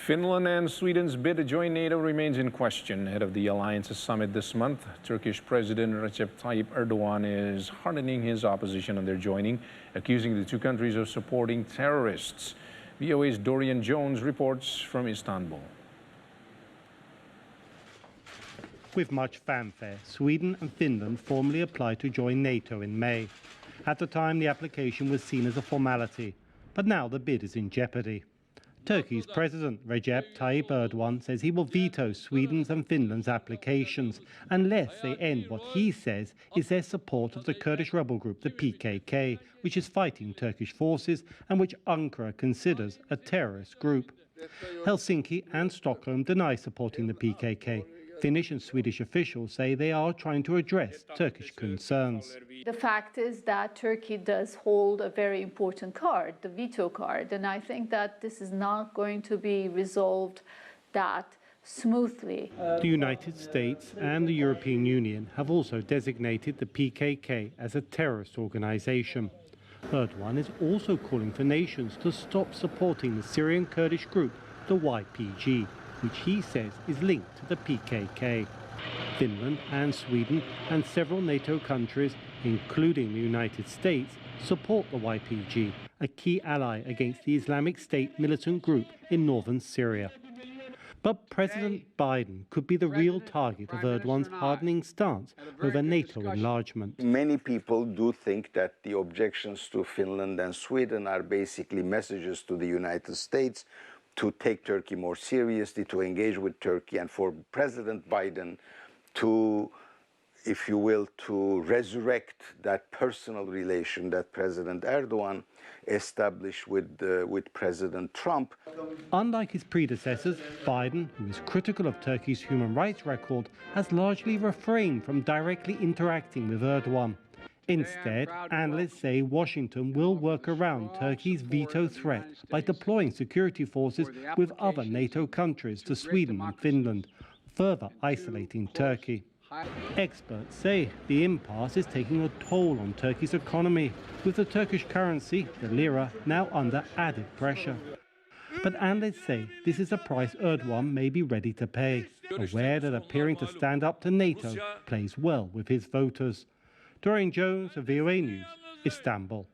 Finland and Sweden's bid to join NATO remains in question ahead of the alliance's summit this month. Turkish President Recep Tayyip Erdogan is hardening his opposition on their joining, accusing the two countries of supporting terrorists. VOA's Dorian reports from Istanbul. With much fanfare, Sweden and Finland formally applied to join NATO in May. At the time, the application was seen as a formality, but now the bid is in jeopardy. Turkey's President Recep Tayyip Erdogan says he will veto Sweden's and Finland's applications unless they end what he says is their support of the Kurdish rebel group, the PKK, which is fighting Turkish forces and which Ankara considers a terrorist group. Helsinki and Stockholm deny supporting the PKK. Finnish and Swedish officials say they are trying to address Turkish concerns. The fact is that Turkey does hold a very important card, the veto card, and I think that this is not going to be resolved that smoothly. The United States and the European Union have also designated the PKK as a terrorist organization. Erdogan is also calling for nations to stop supporting the Syrian Kurdish group, the YPG, which he says is linked to the PKK. Finland and Sweden and several NATO countries, including the United States, support the YPG, a key ally against the Islamic State militant group in northern Syria. But President Biden could be the real target of Erdogan's hardening stance over NATO enlargement. Many people do think that the objections to Finland and Sweden are basically messages to the United States to take Turkey more seriously, to engage with Turkey, and for President Biden to, if you will, to resurrect that personal relation that President Erdogan established with President Trump. Unlike his predecessors, Biden, who is critical of Turkey's human rights record, has largely refrained from directly interacting with Erdogan. Instead, analysts say Washington will work around Turkey's veto threat by deploying security forces with other NATO countries to Sweden and Finland, further isolating Turkey. Experts say the impasse is taking a toll on Turkey's economy, with the Turkish currency, the lira, now under added pressure. But analysts say this is a price Erdogan may be ready to pay, aware that appearing to stand up to NATO plays well with his voters. Dorian, VOA News, Istanbul.